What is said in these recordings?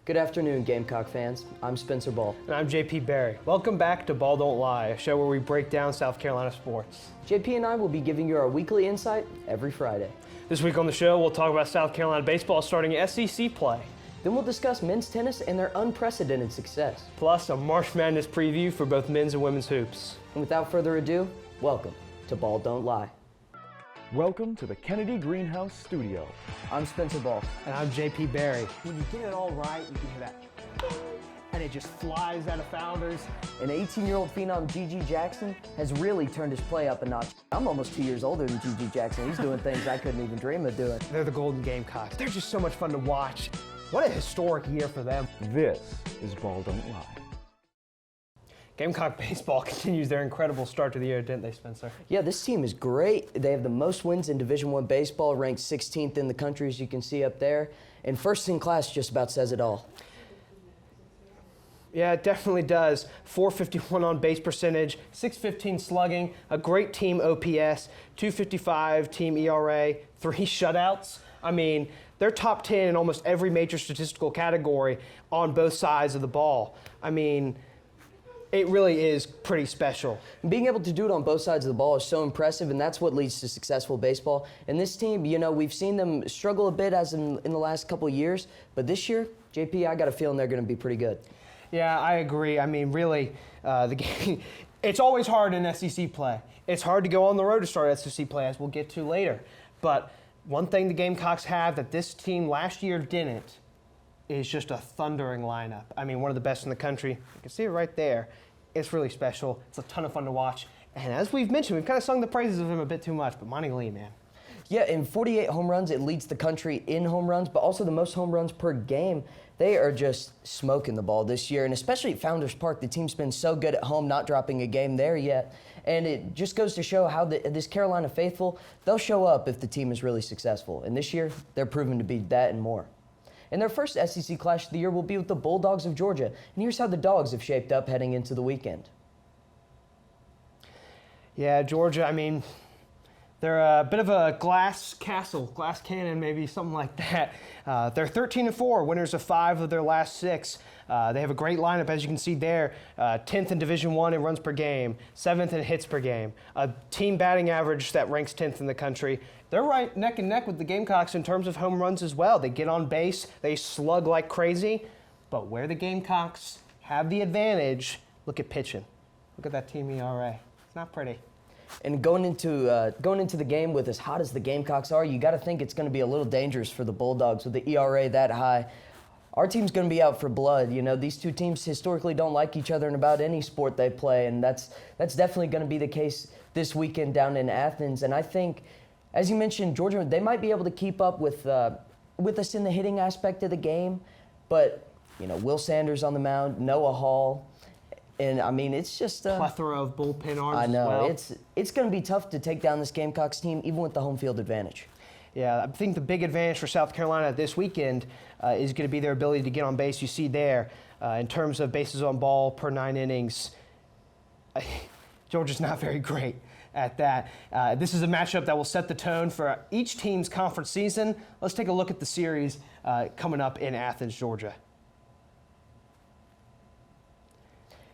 Good afternoon, Gamecock fans. I'm Spencer Ball. And I'm JP Barry. Welcome back to Ball Don't Lie, a show where we break down South Carolina sports. JP and I will be giving you our weekly insight every Friday. This week on the show, we'll talk about South Carolina baseball starting SEC play. Then we'll discuss men's tennis and their unprecedented success. Plus, a March Madness preview for both men's and women's hoops. And without further ado, welcome to Ball Don't Lie. Welcome to the Kennedy Greenhouse Studio. I'm Spencer Ball. And I'm JP Barry. When you get it all right, you can hear that, and it just flies out of Founders. And 18-year-old phenom Gigi Jackson has really turned his play up a notch. I'm almost 2 years older than Gigi Jackson. He's doing things I couldn't even dream of doing. They're the Golden Gamecocks. They're just so much fun to watch. What a historic year for them. This is Ball Don't Lie. Gamecock Baseball continues their incredible start to the year, didn't they, Spencer? Yeah, this team is great. They have the most wins in Division I baseball, ranked 16th in the country, as you can see up there. And first in class just about says it all. Yeah, it definitely does. 451 on base percentage, 615 slugging, a great team OPS, 255 team ERA, 3 shutouts. I mean, they're top 10 in almost every major statistical category on both sides of the ball. I mean, it really is pretty special. Being able to do it on both sides of the ball is so impressive, and that's what leads to successful baseball. And this team, you know, we've seen them struggle a bit as in the last couple of years, but this year, JP, I got a feeling they're going to be pretty good. Yeah, I agree. I mean, really, the game, it's always hard in SEC play. It's hard to go on the road to start SEC play, as we'll get to later. But one thing the Gamecocks have that this team last year didn't is just a thundering lineup. I mean, one of the best in the country. You can see it right there. It's really special. It's a ton of fun to watch. And as we've mentioned, we've kind of sung the praises of him a bit too much, but Monty Lee, man. Yeah, in 48 home runs, it leads the country in home runs, but also the most home runs per game. They are just smoking the ball this year, and especially at Founders Park, the team's been so good at home, not dropping a game there yet. And it just goes to show how this Carolina faithful, they'll show up if the team is really successful. And this year, they're proven to be that and more. And their first SEC clash of the year will be with the Bulldogs of Georgia. And here's how the Dogs have shaped up heading into the weekend. Yeah, Georgia, I mean, they're a bit of a glass cannon, maybe, something like that. They're 13-4, winners of 5 of their last 6. They have a great lineup, as you can see there. 10th in Division I in runs per game, 7th in hits per game. A team batting average that ranks 10th in the country. They're right neck and neck with the Gamecocks in terms of home runs as well. They get on base, they slug like crazy. But where the Gamecocks have the advantage, look at pitching. Look at that team ERA. It's not pretty. And going into the game with as hot as the Gamecocks are, you got to think it's going to be a little dangerous for the Bulldogs with the ERA that high. Our team's going to be out for blood. You know, these two teams historically don't like each other in about any sport they play, and that's definitely going to be the case this weekend down in Athens. And I think, as you mentioned, Georgia, they might be able to keep up with us in the hitting aspect of the game, but you know, Will Sanders on the mound, Noah Hall. And, I mean, it's just plethora of bullpen arms. I know. As well. It's going to be tough to take down this Gamecocks team, even with the home field advantage. Yeah, I think the big advantage for South Carolina this weekend is going to be their ability to get on base. You see there, in terms of bases on ball per 9 innings, Georgia's not very great at that. This is a matchup that will set the tone for each team's conference season. Let's take a look at the series coming up in Athens, Georgia.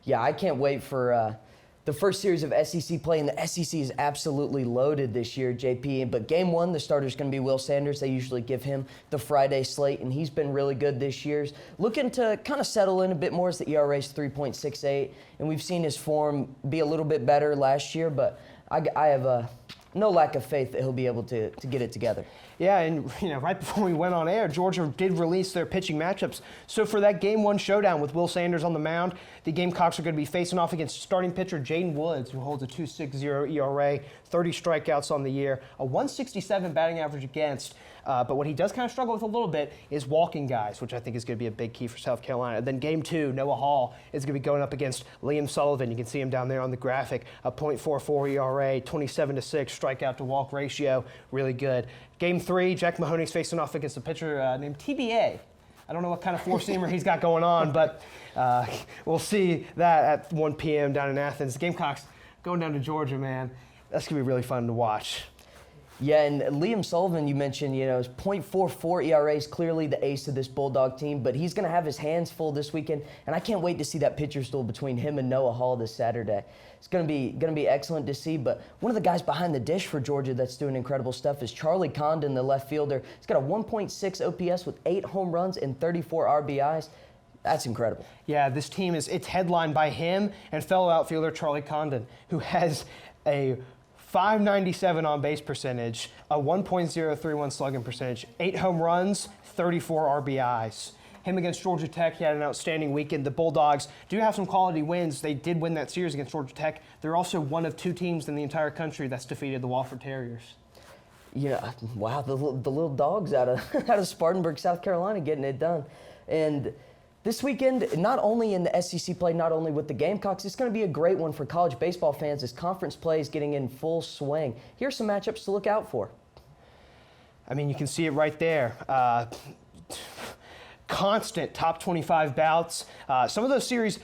Yeah, I can't wait for the first series of SEC play, and the SEC is absolutely loaded this year, JP. But game 1, the starter's going to be Will Sanders. They usually give him the Friday slate, and he's been really good this year. Looking to kind of settle in a bit more as the ERA is 3.68, and we've seen his form be a little bit better last year, but I have no lack of faith that he'll be able to get it together. Yeah, and you know, right before we went on air, Georgia did release their pitching matchups. So for that Game 1 showdown with Will Sanders on the mound, the Gamecocks are going to be facing off against starting pitcher Jaden Woods, who holds a 2.60 ERA, 30 strikeouts on the year, a 167 batting average against. But what he does kind of struggle with a little bit is walking guys, which I think is going to be a big key for South Carolina. Then Game 2, Noah Hall is going to be going up against Liam Sullivan. You can see him down there on the graphic, a .44 ERA, 27-6 strikeout to walk ratio, really good. Game 3, Jack Mahoney's facing off against a pitcher named TBA. I don't know what kind of four-seamer he's got going on, but we'll see that at 1 p.m. down in Athens. The Gamecocks going down to Georgia, man. That's going to be really fun to watch. Yeah, and Liam Sullivan, you mentioned, is .44 ERA is clearly the ace of this Bulldog team, but he's going to have his hands full this weekend, and I can't wait to see that pitcher's duel between him and Noah Hall this Saturday. It's going to be excellent to see, but one of the guys behind the dish for Georgia that's doing incredible stuff is Charlie Condon, the left fielder. He's got a 1.6 OPS with 8 home runs and 34 RBIs. That's incredible. Yeah, this team it's headlined by him and fellow outfielder Charlie Condon, who has a .597 on base percentage, a 1.031 slugging percentage, 8 home runs, 34 RBIs. Him against Georgia Tech, he had an outstanding weekend. The Bulldogs do have some quality wins. They did win that series against Georgia Tech. They're also one of 2 teams in the entire country that's defeated the Wofford Terriers. Yeah, wow, the little dogs out of Spartanburg, South Carolina, getting it done. And this weekend, not only in the SEC play, not only with the Gamecocks, it's going to be a great one for college baseball fans as conference play is getting in full swing. Here's some matchups to look out for. I mean, you can see it right there. Constant top 25 bouts. Some of those series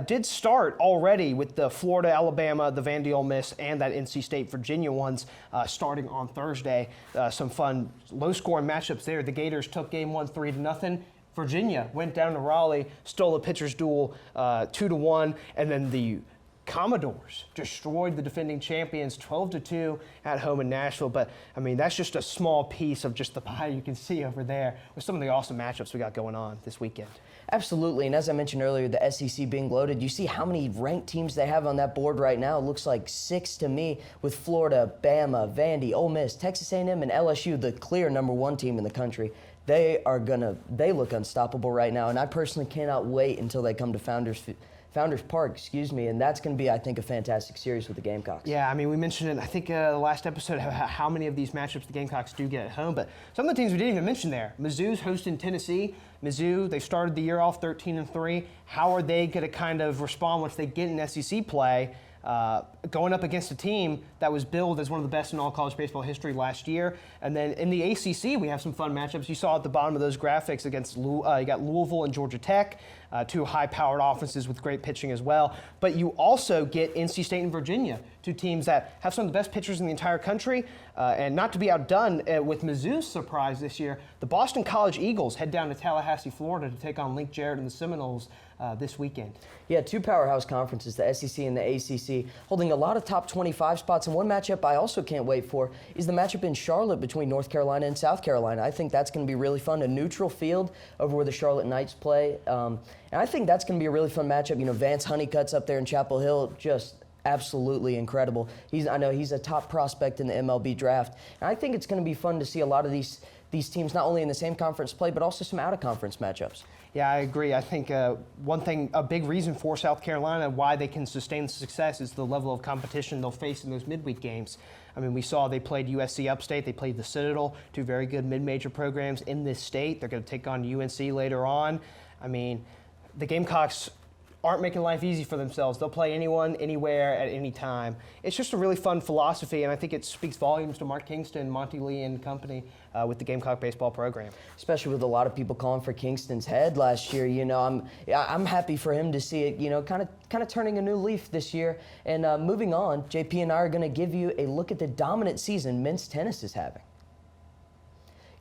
did start already with the Florida, Alabama, the Vandy Ole Miss, and that NC State, Virginia ones starting on Thursday. Some fun low-scoring matchups there. The Gators took game 1 3-0. Virginia went down to Raleigh, stole a pitcher's duel 2-1, and then the Commodores destroyed the defending champions 12-2 at home in Nashville. But, I mean, that's just a small piece of just the pie you can see over there with some of the awesome matchups we got going on this weekend. Absolutely, and as I mentioned earlier, the SEC being loaded, you see how many ranked teams they have on that board right now. It looks like 6 to me, with Florida, Bama, Vandy, Ole Miss, Texas A&M, and LSU, the clear #1 team in the country. They look unstoppable right now, and I personally cannot wait until they come to Founders Park, and that's going to be, I think, a fantastic series with the Gamecocks. Yeah, I mean, we mentioned it, I think, the last episode, how many of these matchups the Gamecocks do get at home, but some of the teams we didn't even mention there. Mizzou's hosting Tennessee. Mizzou, they started the year off 13-3. How are they going to kind of respond once they get in SEC play? Going up against a team that was billed as one of the best in all college baseball history last year. And then in the ACC, we have some fun matchups. You saw at the bottom of those graphics against you got Louisville and Georgia Tech, 2 high-powered offenses with great pitching as well. But you also get NC State and Virginia, 2 teams that have some of the best pitchers in the entire country. And not to be outdone with Mizzou's surprise this year, the Boston College Eagles head down to Tallahassee, Florida to take on Link Jarrett and the Seminoles this weekend. Yeah, 2 powerhouse conferences, the SEC and the ACC, holding a lot of top 25 spots. And one matchup I also can't wait for is the matchup in Charlotte between North Carolina and South Carolina. I think that's going to be really fun. A neutral field over where the Charlotte Knights play. And I think that's going to be a really fun matchup. Vance Honeycutt's up there in Chapel Hill, just absolutely incredible. I know he's a top prospect in the MLB draft. And I think it's going to be fun to see a lot of these teams not only in the same conference play, but also some out-of-conference matchups. Yeah, I agree. I think one thing, a big reason for South Carolina, why they can sustain success is the level of competition they'll face in those midweek games. I mean, we saw they played USC Upstate, they played the Citadel, 2 very good mid-major programs in this state. They're going to take on UNC later on. I mean, the Gamecocks aren't making life easy for themselves. They'll play anyone, anywhere, at any time. It's just a really fun philosophy, and I think it speaks volumes to Mark Kingston, Monty Lee, and company with the Gamecock Baseball program. Especially with a lot of people calling for Kingston's head last year. I'm happy for him to see it, kind of turning a new leaf this year. And moving on, JP and I are going to give you a look at the dominant season men's tennis is having.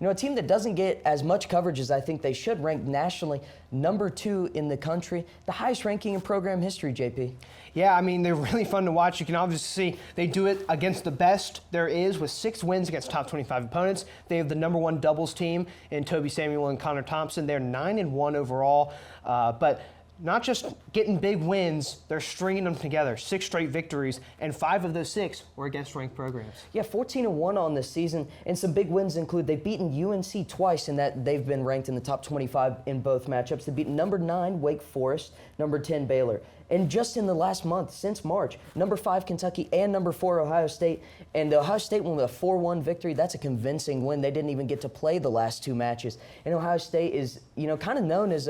A team that doesn't get as much coverage as I think they should, ranked nationally #2 in the country, the highest ranking in program history, JP. Yeah, I mean, they're really fun to watch. You can obviously see they do it against the best there is with 6 wins against top 25 opponents. They have the #1 doubles team in Toby Samuel and Connor Thompson. They're 9-1 overall, but not just getting big wins, they're stringing them together. 6 straight victories, and 5 of those 6 were against ranked programs. Yeah, 14-1 on this season, and some big wins include they've beaten UNC twice, and that they've been ranked in the top 25 in both matchups. They've beaten #9 Wake Forest, #10 Baylor. And just in the last month, since March, #5 Kentucky and #4 Ohio State. And the Ohio State won with a 4-1 victory. That's a convincing win. They didn't even get to play the last 2 matches. And Ohio State is, kind of known as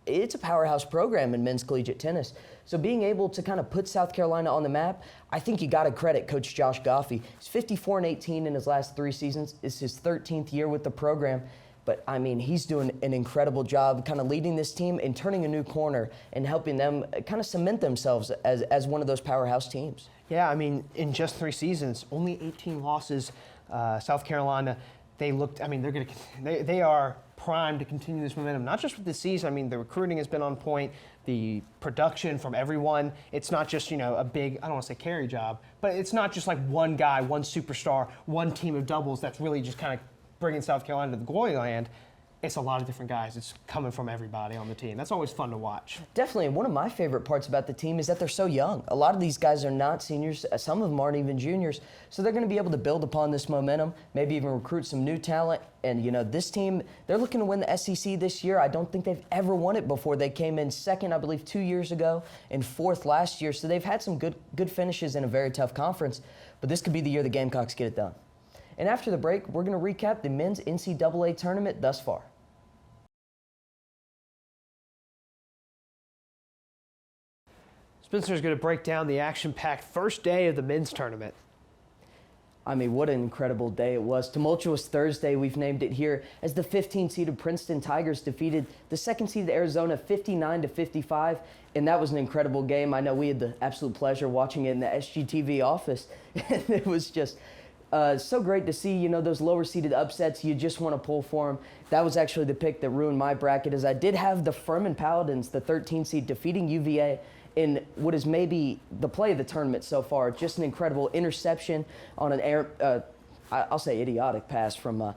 it's a powerhouse program in men's collegiate tennis. So being able to kind of put South Carolina on the map, I think you got to credit Coach Josh Goffey. He's 54-18 in his last 3 seasons. It's his 13th year with the program. But, I mean, he's doing an incredible job kind of leading this team and turning a new corner and helping them kind of cement themselves as one of those powerhouse teams. Yeah, I mean, in just 3 seasons, only 18 losses South Carolina, they are primed to continue this momentum, not just with the season. I mean, the recruiting has been on point, the production from everyone. It's not just, a big, I don't want to say carry job, but it's not just like one guy, one superstar, one team of doubles that's really just kind of bringing South Carolina to the glory land. It's a lot of different guys. It's coming from everybody on the team. That's always fun to watch. Definitely. One of my favorite parts about the team is that they're so young. A lot of these guys are not seniors. Some of them aren't even juniors. So they're going to be able to build upon this momentum, maybe even recruit some new talent. And, this team, they're looking to win the SEC this year. I don't think they've ever won it before. They came in second, I believe, 2 years ago and fourth last year. So they've had some good finishes in a very tough conference. But this could be the year the Gamecocks get it done. And after the break, we're going to recap the men's NCAA tournament thus far. Spencer's going to break down the action-packed first day of the men's tournament. I mean, what an incredible day it was. Tumultuous Thursday, we've named it here, as the 15-seeded Princeton Tigers defeated the second-seeded Arizona 59-55, and that was an incredible game. I know we had the absolute pleasure watching it in the SGTV office, and it was just so great to see, those lower-seeded upsets. You just want to pull for them. That was actually the pick that ruined my bracket, as I did have the Furman Paladins, the 13-seed, defeating UVA in what is maybe the play of the tournament so far. Just an incredible interception on an I'll say idiotic pass from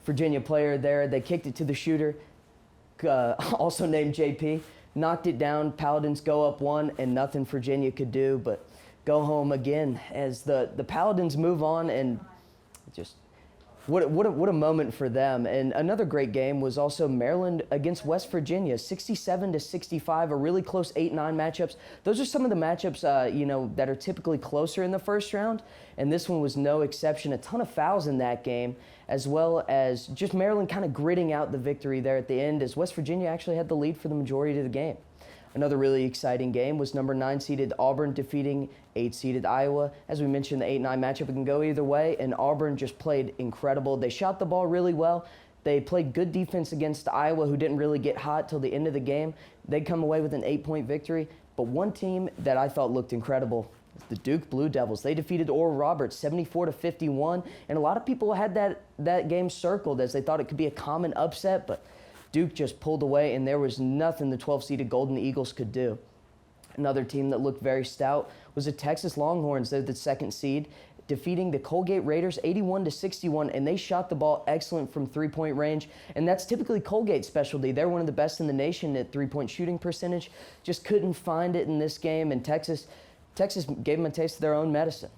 Virginia player there. They kicked it to the shooter, also named JP, knocked it down. Paladins go up 1 and nothing Virginia could do but go home again as the Paladins move on, and just what a moment for them. And another great game was also Maryland against West Virginia, 67-65, a really close 8-9 matchups. Those are some of the matchups, that are typically closer in the first round, and this one was no exception. A ton of fouls in that game, as well as just Maryland kind of gritting out the victory there at the end, as West Virginia actually had the lead for the majority of the game. Another really exciting game was number 9-seeded Auburn defeating 8-seeded Iowa. As we mentioned, the 8-9 matchup can go either way, and Auburn just played incredible. They shot the ball really well. They played good defense against Iowa, who didn't really get hot till the end of the game. They'd come away with an 8-point victory. But one team that I thought looked incredible is the Duke Blue Devils. They defeated Oral Roberts 74-51, and a lot of people had that game circled as they thought it could be a common upset, but Duke just pulled away, and there was nothing the 12-seeded Golden Eagles could do. Another team that looked very stout was the Texas Longhorns. They're the second seed, defeating the Colgate Raiders 81-61, and they shot the ball excellent from three-point range, and that's typically Colgate's specialty. They're one of the best in the nation at three-point shooting percentage. Just couldn't find it in this game, and Texas gave them a taste of their own medicine.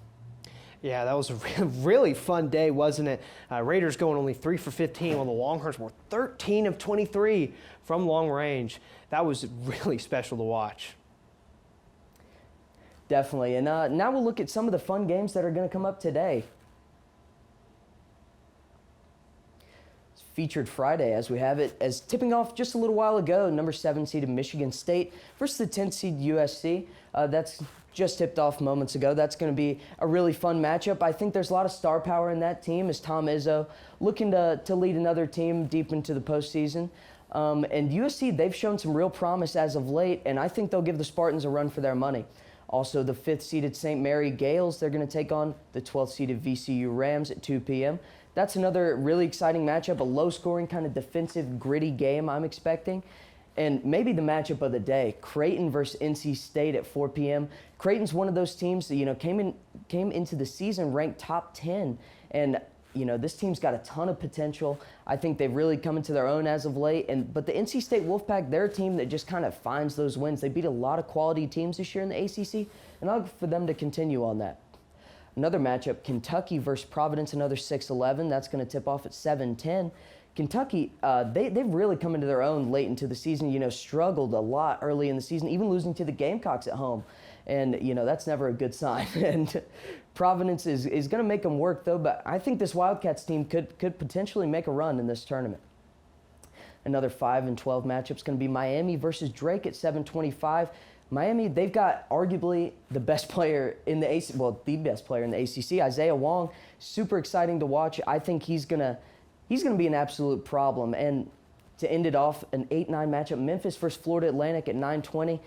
Yeah, that was a really fun day, wasn't it? Raiders going only 3 for 15, while the Longhorns were 13 of 23 from long range. That was really special to watch. Definitely. And now we'll look at some of the fun games that are going to come up today. It's Featured Friday, as we have it, as tipping off just a little while ago, number 7-seeded Michigan State versus the 10th-seed USC. That's just tipped off moments ago. That's going to be a really fun matchup. I think there's a lot of star power in that team, as Tom Izzo looking to lead another team deep into the postseason. And USC, they've shown some real promise as of late, and I think they'll give the Spartans a run for their money. Also, the 5th-seeded St. Mary Gales, they're going to take on the 12th-seeded VCU Rams at 2 p.m. That's another really exciting matchup, a low-scoring, kind of defensive, gritty game I'm expecting. And maybe the matchup of the day, Creighton versus NC State at 4 p.m. Creighton's one of those teams that, came into the season ranked top 10. And, this team's got a ton of potential. I think they've really come into their own as of late. But the NC State Wolfpack, they're a team that just kind of finds those wins. They beat a lot of quality teams this year in the ACC, and I'll look for them to continue on that. Another matchup, Kentucky versus Providence, another 6-11. That's going to tip off at 7-10. Kentucky, they've really come into their own late into the season, struggled a lot early in the season, even losing to the Gamecocks at home. And, that's never a good sign. And Providence is going to make them work, though, but I think this Wildcats team could potentially make a run in this tournament. Another 5-12 matchup is going to be Miami versus Drake at 7:25. Miami, they've got arguably the best player in the ACC, the best player in the ACC, Isaiah Wong. Super exciting to watch. I think he's gonna be an absolute problem. And to end it off, an 8-9 matchup, Memphis versus Florida Atlantic at 9:20.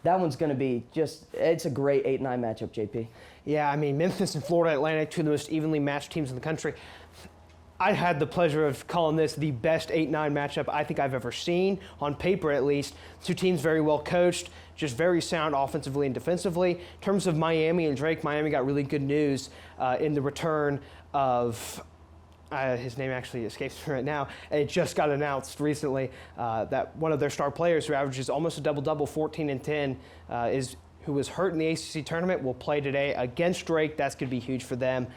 that one's going to be it's a great 8-9 matchup, JP. Yeah, I mean, Memphis and Florida Atlantic, two of the most evenly matched teams in the country. I had the pleasure of calling this the best 8-9 matchup I think I've ever seen, on paper at least. Two teams very well coached, just very sound offensively and defensively. In terms of Miami and Drake, Miami got really good news in the return of his name actually escapes me right now. It just got announced recently that one of their star players, who averages almost a double-double, 14 and 10, who was hurt in the ACC tournament, will play today against Drake. That's going to be huge for them.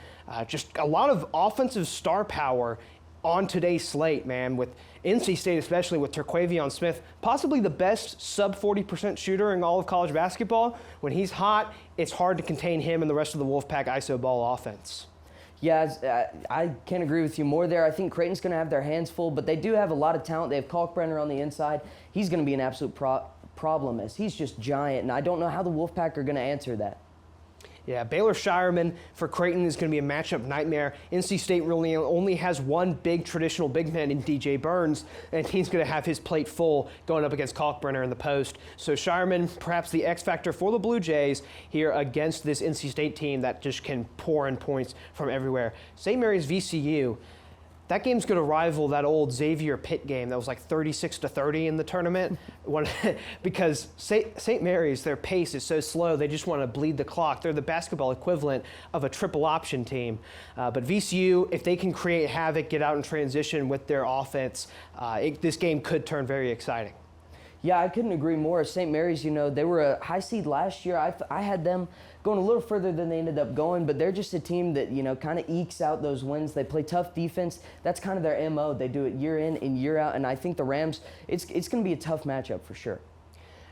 Just a lot of offensive star power on today's slate, man, with NC State especially, with Terquavion Smith, possibly the best sub-40% shooter in all of college basketball. When he's hot, it's hard to contain him and the rest of the Wolfpack ISO ball offense. Yeah, I can't agree with you more there. I think Creighton's going to have their hands full, but they do have a lot of talent. They have Kalkbrenner on the inside. He's going to be an absolute problem, as he's just giant, and I don't know how the Wolfpack are going to answer that. Yeah, Baylor Shireman for Creighton is going to be a matchup nightmare. NC State really only has one big traditional big man in DJ Burns, and he's going to have his plate full going up against Kalkbrenner in the post. So Shireman, perhaps the X factor for the Blue Jays here against this NC State team that just can pour in points from everywhere. St. Mary's VCU. That game's going to rival that old Xavier Pitt game that was like 36-30 in the tournament. Because St. Mary's, their pace is so slow, they just want to bleed the clock. They're the basketball equivalent of a triple option team. But VCU, if they can create havoc, get out in transition with their offense, this game could turn very exciting. Yeah, I couldn't agree more. St. Mary's, they were a high seed last year. I had them going a little further than they ended up going, but they're just a team that, kind of ekes out those wins. They play tough defense. That's kind of their MO. They do it year in and year out, and I think the Rams, it's going to be a tough matchup for sure.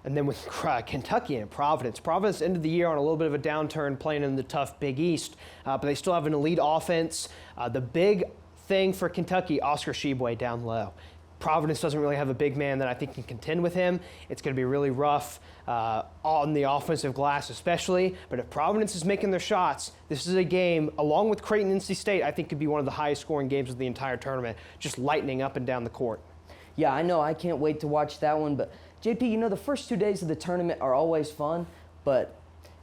And then with Kentucky and Providence. Providence ended the year on a little bit of a downturn playing in the tough Big East, but they still have an elite offense. The big thing for Kentucky, Oscar Tshiebwe down low. Providence doesn't really have a big man that I think can contend with him. It's going to be really rough on the offensive glass especially. But if Providence is making their shots, this is a game, along with Creighton and NC State, I think could be one of the highest scoring games of the entire tournament, just lightning up and down the court. Yeah, I know. I can't wait to watch that one. But, JP, the first 2 days of the tournament are always fun. But,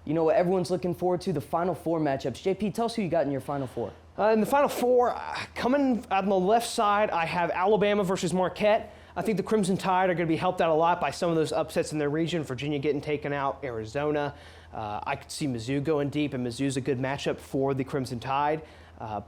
what everyone's looking forward to, the Final Four matchups. JP, tell us who you got in your Final Four. In the Final Four, coming on the left side, I have Alabama versus Marquette. I think the Crimson Tide are going to be helped out a lot by some of those upsets in their region. Virginia getting taken out, Arizona. I could see Mizzou going deep, and Mizzou's a good matchup for the Crimson Tide.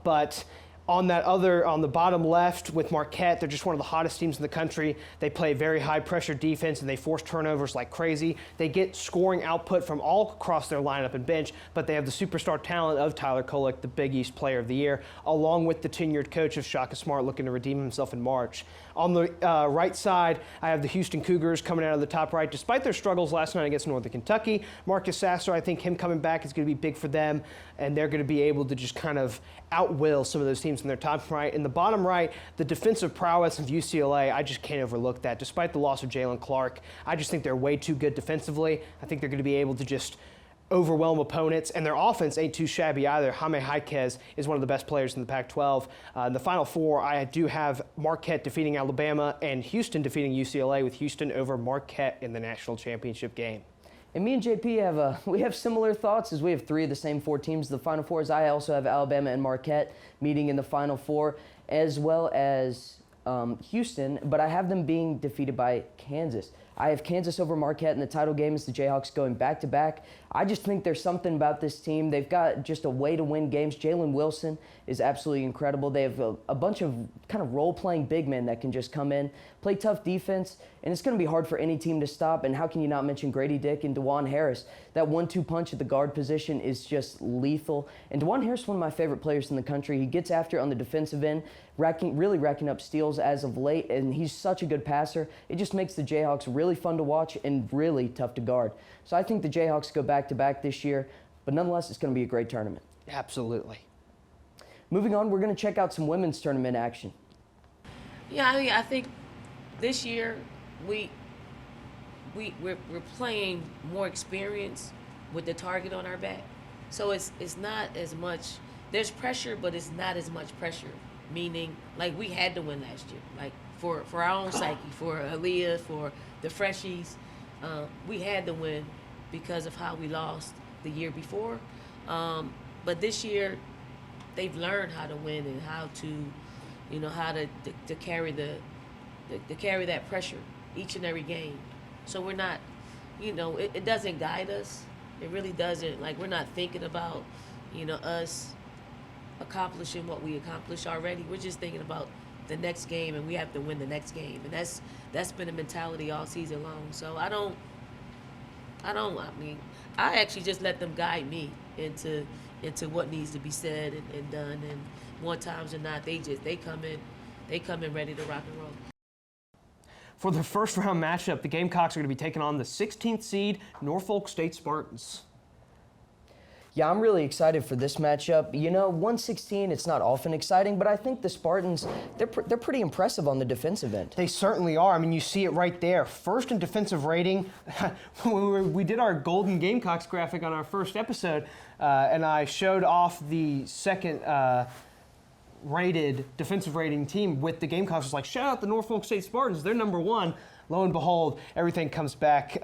But on the bottom left with Marquette, they're just one of the hottest teams in the country. They play very high-pressure defense, and they force turnovers like crazy. They get scoring output from all across their lineup and bench, but they have the superstar talent of Tyler Kolek, the Big East Player of the Year, along with the tenured coach of Shaka Smart looking to redeem himself in March. On the right side, I have the Houston Cougars coming out of the top right. Despite their struggles last night against Northern Kentucky, Marcus Sasser, I think him coming back is going to be big for them, and they're going to be able to just kind of outwill some of those teams in their top right. In the bottom right, the defensive prowess of UCLA, I just can't overlook that. Despite the loss of Jalen Clark, I just think they're way too good defensively. I think they're going to be able to just overwhelm opponents, and their offense ain't too shabby either. Jaime Jaquez is one of the best players in the Pac-12. In the Final Four, I do have Marquette defeating Alabama and Houston defeating UCLA, with Houston over Marquette in the national championship game. And me and JP we have similar thoughts, as we have 3 of the same 4 teams in the Final Four. As I also have Alabama and Marquette meeting in the Final Four, as well as Houston, but I have them being defeated by Kansas. I have Kansas over Marquette in the title game as the Jayhawks going back-to-back. I just think there's something about this team. They've got just a way to win games. Jalen Wilson is absolutely incredible. They have a bunch of kind of role-playing big men that can just come in, play tough defense, and it's going to be hard for any team to stop. And how can you not mention Grady Dick and DeJuan Harris? That 1-2 punch at the guard position is just lethal. And DeJuan Harris is one of my favorite players in the country. He gets after it on the defensive end, really racking up steals as of late, and he's such a good passer. It just makes the Jayhawks really fun to watch and really tough to guard. So I think the Jayhawks go back-to-back this year, but nonetheless, it's going to be a great tournament. Absolutely. Moving on, we're going to check out some women's tournament action. Yeah, I think this year we're playing more experience with the target on our back. So it's not as much, there's pressure, but it's not as much pressure. Meaning, like, we had to win last year, like for our own psyche, for Aaliyah, for the freshies. We had to win because of how we lost the year before. But this year, they've learned how to win and how to, how to carry to carry that pressure each and every game. So we're not, it doesn't guide us. It really doesn't. Like, we're not thinking about, us accomplishing what we accomplished already. We're just thinking about the next game, and we have to win the next game. And that's been a mentality all season long. So I actually just let them guide me into what needs to be said and done. And more times than not, they come in ready to rock and roll. For the first round matchup, the Gamecocks are going to be taking on the 16th seed Norfolk State Spartans. Yeah, I'm really excited for this matchup. 116, it's not often exciting, but I think the Spartans, they're pretty impressive on the defensive end. They certainly are. I mean, you see it right there. First in defensive rating. We did our Golden Gamecocks graphic on our first episode, and I showed off the second rated defensive rating team with the Gamecocks. It's like, shout out the Norfolk State Spartans. They're number one. Lo and behold, everything comes back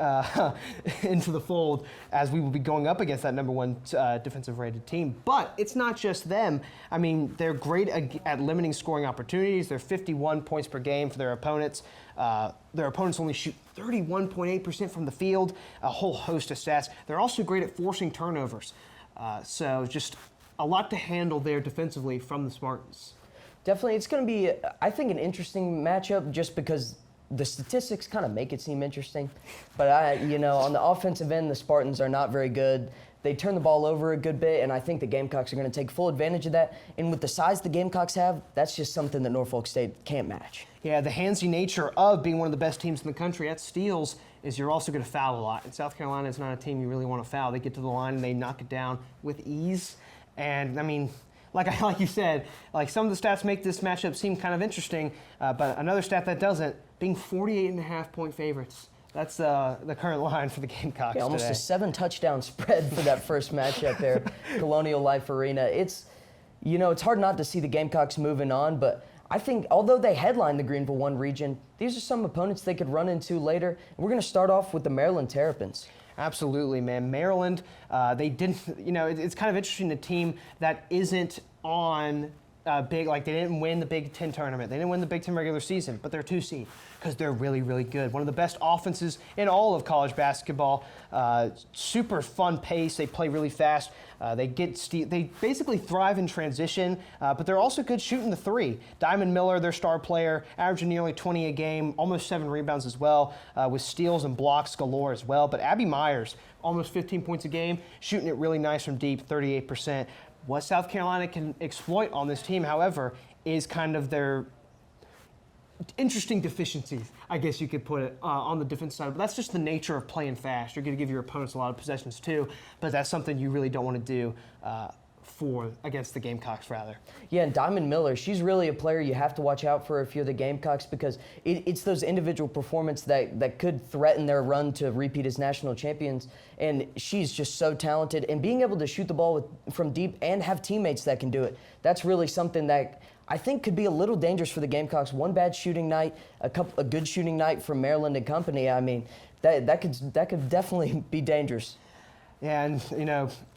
into the fold as we will be going up against that number one defensive rated team. But it's not just them. I mean, they're great at limiting scoring opportunities. They're 51 points per game for their opponents. Their opponents only shoot 31.8% from the field, a whole host of stats. They're also great at forcing turnovers. So just a lot to handle there defensively from the Spartans. Definitely, it's going to be, I think, an interesting matchup just because the statistics kind of make it seem interesting. But, on the offensive end, the Spartans are not very good. They turn the ball over a good bit, and I think the Gamecocks are going to take full advantage of that. And with the size the Gamecocks have, that's just something that Norfolk State can't match. Yeah, the handsy nature of being one of the best teams in the country at steals is you're also going to foul a lot. And South Carolina is not a team you really want to foul. They get to the line and they knock it down with ease. And, I mean, like you said, like some of the stats make this matchup seem kind of interesting, but another stat that doesn't, being 48.5-point favorites. That's the current line for the Gamecocks. Yeah, almost today. a 7-touchdown spread for that first matchup there, Colonial Life Arena. It's hard not to see the Gamecocks moving on, but I think although they headline the Greenville 1 region, these are some opponents they could run into later. And we're going to start off with the Maryland Terrapins. Absolutely, man. Maryland, they didn't, it's kind of interesting, a team that isn't on big, like they didn't win the Big Ten tournament. They didn't win the Big Ten regular season, but they're 2 seed because they're really, really good. One of the best offenses in all of college basketball. Super fun pace. They play really fast. They basically thrive in transition, but they're also good shooting the three. Diamond Miller, their star player, averaging nearly 20 a game, almost 7 rebounds as well, with steals and blocks galore as well. But Abby Myers, almost 15 points a game, shooting it really nice from deep, 38%. What South Carolina can exploit on this team, however, is kind of their interesting deficiencies, I guess you could put it, on the defense side. But that's just the nature of playing fast. You're going to give your opponents a lot of possessions too, but that's something you really don't want to do against the Gamecocks, rather. Yeah, and Diamond Miller, she's really a player you have to watch out for if you're the Gamecocks because it's those individual performances that could threaten their run to repeat as national champions. And she's just so talented. And being able to shoot the ball from deep and have teammates that can do it, that's really something that I think could be a little dangerous for the Gamecocks. One bad shooting night, a good shooting night from Maryland and company. I mean, that could definitely be dangerous. And,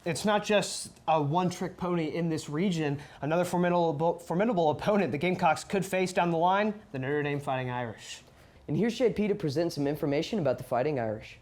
it's not just a one-trick pony in this region. Another formidable opponent the Gamecocks could face down the line, the Notre Dame Fighting Irish. And here's JP to present some information about the Fighting Irish.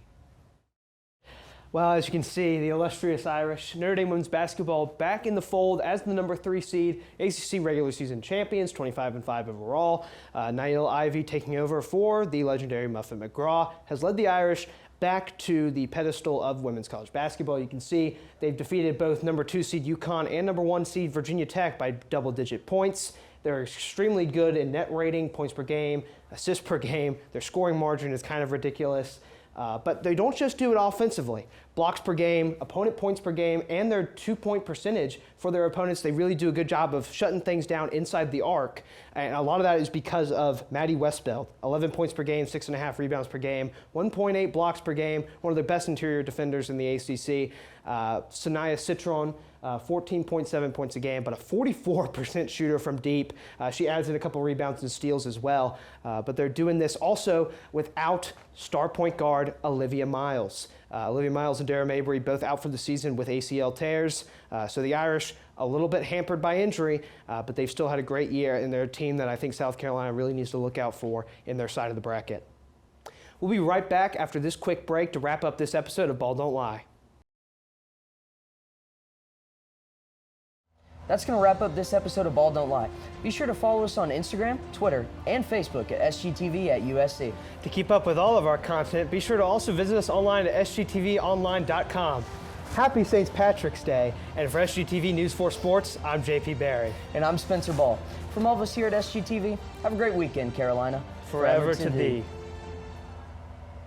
Well, as you can see, the illustrious Irish, Notre Dame women's basketball back in the fold as the number 3 seed, ACC regular season champions, 25-5 overall. Niall Ivey taking over for the legendary Muffet McGraw has led the Irish back to the pedestal of women's college basketball. You can see they've defeated both number 2 seed UConn and number 1 seed Virginia Tech by double-digit points. They're extremely good in net rating, points per game, assists per game. Their scoring margin is kind of ridiculous. But they don't just do it offensively. Blocks per game, opponent points per game, and their 2-point percentage for their opponents. They really do a good job of shutting things down inside the arc. And a lot of that is because of Maddie Westbeld. 11 points per game, 6.5 rebounds per game, 1.8 blocks per game, one of the best interior defenders in the ACC. Sanaya Citron, 14.7 points a game, but a 44% shooter from deep. She adds in a couple rebounds and steals as well. But they're doing this also without star point guard Olivia Miles. Olivia Miles and Dara Mabry both out for the season with ACL tears. So the Irish a little bit hampered by injury, but they've still had a great year, and they're a team that I think South Carolina really needs to look out for in their side of the bracket. We'll be right back after this quick break to wrap up this episode of Ball Don't Lie. That's going to wrap up this episode of Ball Don't Lie. Be sure to follow us on Instagram, Twitter, and Facebook at SGTV at USC. To keep up with all of our content, be sure to also visit us online at sgtvonline.com. Happy St. Patrick's Day, and for SGTV News 4 Sports, I'm JP Barry. And I'm Spencer Ball. From all of us here at SGTV, have a great weekend, Carolina. Forever to thee.